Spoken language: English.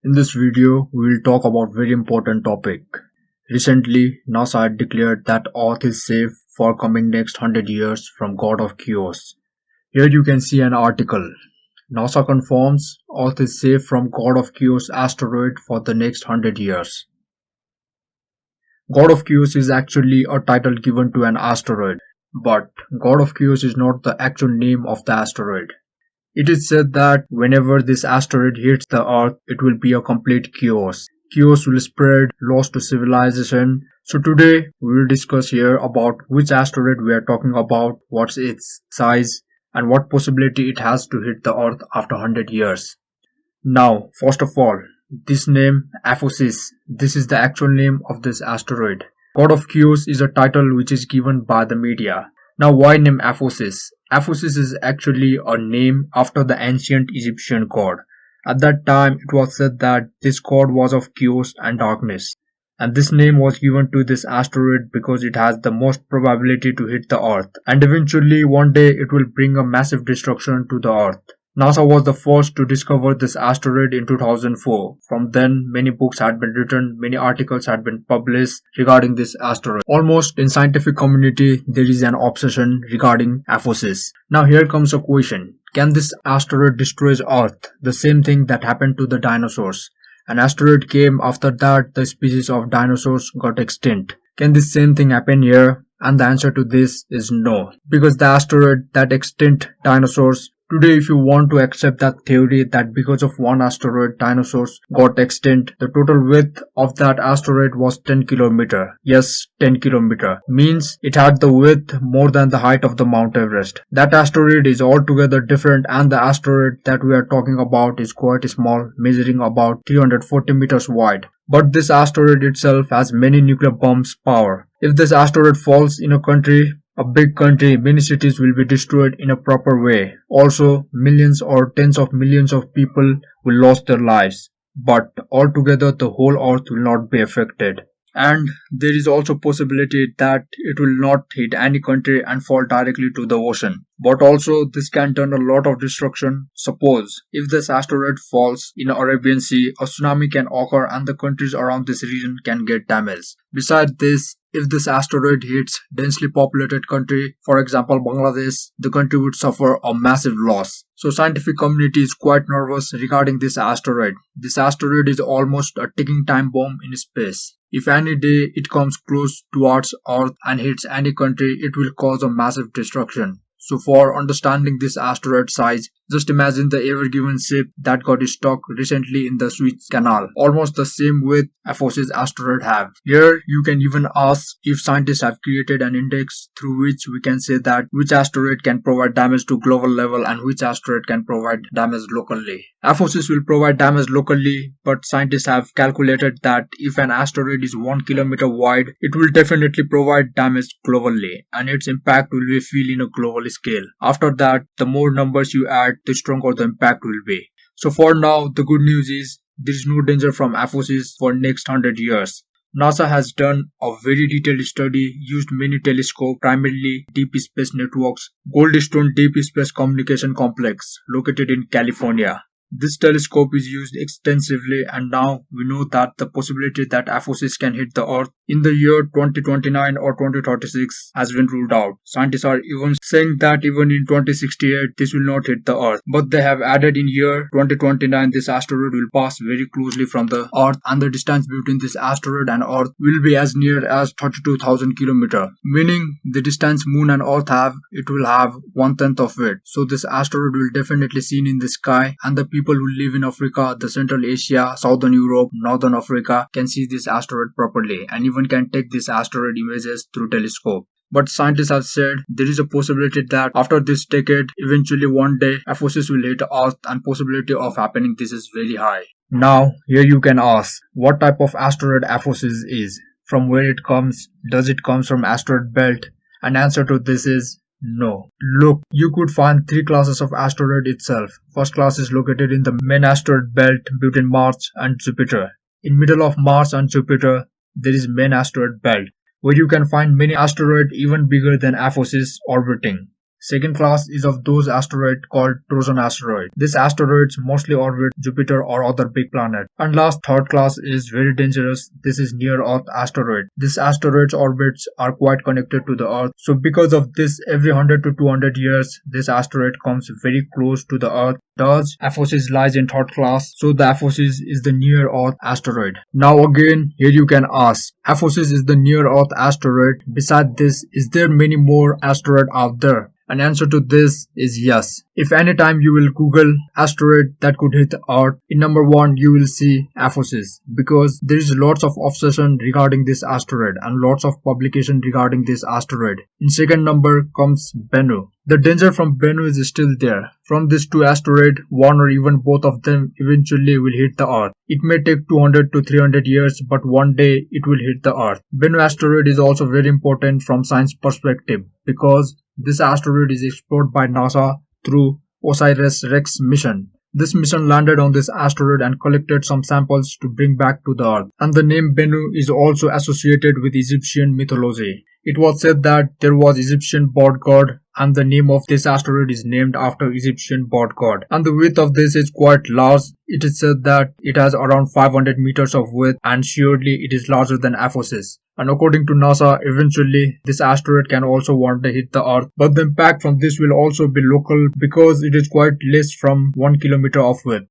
In this video, we will talk about very important topic. Recently, NASA had declared that Earth is safe for coming next 100 years from God of Chaos. Here you can see an article. NASA confirms Earth is safe from God of Chaos asteroid for the next 100 years. God of Chaos is actually a title given to an asteroid, but God of Chaos is not the actual name of the asteroid. It is said that whenever this asteroid hits the Earth, it will be a complete chaos. Chaos will spread, loss to civilization. So today we will discuss here about which asteroid we are talking about, what's its size, and what possibility it has to hit the Earth after 100 years. Now, first of all, this name, Apophis, this is the actual name of this asteroid. God of Chaos is a title which is given by the media. Now, why name Apophis? Apophis is actually a name after the ancient Egyptian god. At that time, it was said that this god was of chaos and darkness. And this name was given to this asteroid because it has the most probability to hit the Earth. And eventually, one day, it will bring a massive destruction to the Earth. NASA was the first to discover this asteroid in 2004. From then, many books had been written, many articles had been published regarding this asteroid. Almost in scientific community, there is an obsession regarding Apophis. Now here comes a question. Can this asteroid destroy Earth? The same thing that happened to the dinosaurs. An asteroid came after that the species of dinosaurs got extinct. Can this same thing happen here? And the answer to this is no. Because the asteroid that extinct dinosaurs, today, if you want to accept that theory that because of one asteroid dinosaurs got extinct, the total width of that asteroid was 10 km. Yes, 10 km. Means it had the width more than the height of the Mount Everest. That asteroid is altogether different, and the asteroid that we are talking about is quite small, measuring about 340 meters wide. But this asteroid itself has many nuclear bombs power. If this asteroid falls in a big country, many cities will be destroyed in a proper way. Also, millions or tens of millions of people will lose their lives. But altogether, the whole earth will not be affected. And there is also possibility that it will not hit any country and fall directly to the ocean. But also this can turn a lot of destruction. Suppose if this asteroid falls in the Arabian Sea, a tsunami can occur and the countries around this region can get damaged. Besides this, if this asteroid hits densely populated country, for example Bangladesh, the country would suffer a massive loss. So scientific community is quite nervous regarding this asteroid. This asteroid is almost a ticking time bomb in space. If any day it comes close towards Earth and hits any country, it will cause a massive destruction. So for understanding this asteroid size, just imagine the Ever Given ship that got stuck recently in the Suez Canal. Almost the same width Apophis asteroid have. Here you can even ask if scientists have created an index through which we can say that which asteroid can provide damage to global level and which asteroid can provide damage locally. Apophis will provide damage locally, but scientists have calculated that if an asteroid is 1 kilometer wide, it will definitely provide damage globally, and its impact will be felt in a global scale. After that, the more numbers you add, the stronger the impact will be. So for now, the good news is there is no danger from Apophis for next 100 years. NASA has done a very detailed study, used many telescopes, primarily Deep Space Network's Goldstone Deep Space Communication Complex located in California. This telescope is used extensively, and now we know that the possibility that Apophis can hit the Earth in the year 2029 or 2036 has been ruled out. Scientists are even saying that even in 2068 this will not hit the Earth. But they have added in year 2029 this asteroid will pass very closely from the Earth, and the distance between this asteroid and Earth will be as near as 32,000 km. Meaning the distance Moon and Earth have, it will have 1/10 of it. So this asteroid will definitely seen in the sky, and the people who live in Africa, the Central Asia, Southern Europe, Northern Africa can see this asteroid properly and even can take this asteroid images through telescope. But scientists have said there is a possibility that after this decade, eventually one day, Apophis will hit Earth, and possibility of happening this is very high. Now, here you can ask, what type of asteroid Apophis is? From where it comes? Does it come from asteroid belt? And answer to this is no. Look, you could find three classes of asteroid itself. First class is located in the main asteroid belt between Mars and Jupiter. In middle of Mars and Jupiter, there is main asteroid belt, where you can find many asteroids even bigger than Apophis orbiting. Second class is of those asteroids called Trojan asteroid. These asteroids mostly orbit Jupiter or other big planets. And last, third class is very dangerous. This is near Earth asteroid. These asteroids orbits are quite connected to the Earth. So because of this, every 100 to 200 years, this asteroid comes very close to the Earth. Thus, Apophis lies in third class. So the Apophis is the near Earth asteroid. Now again, here you can ask, Apophis is the near Earth asteroid. Beside this, is there many more asteroids out there? An answer to this is yes. If anytime you will Google asteroid that could hit Earth, in number one you will see Apophis, because there is lots of obsession regarding this asteroid and lots of publication regarding this asteroid. In second number comes Bennu. The danger from Bennu is still there. From these two asteroids, one or even both of them eventually will hit the Earth. It may take 200 to 300 years, but one day it will hit the Earth. Bennu asteroid is also very important from science perspective because this asteroid is explored by NASA through OSIRIS-REx mission. This mission landed on this asteroid and collected some samples to bring back to the Earth. And the name Bennu is also associated with Egyptian mythology. It was said that there was Egyptian bird god and the name of this asteroid is named after Egyptian bird god. And the width of this is quite large. It is said that it has around 500 meters of width and surely it is larger than Apophis. And according to NASA, eventually this asteroid can also one day hit the Earth. But the impact from this will also be local because it is quite less from 1 kilometer of width.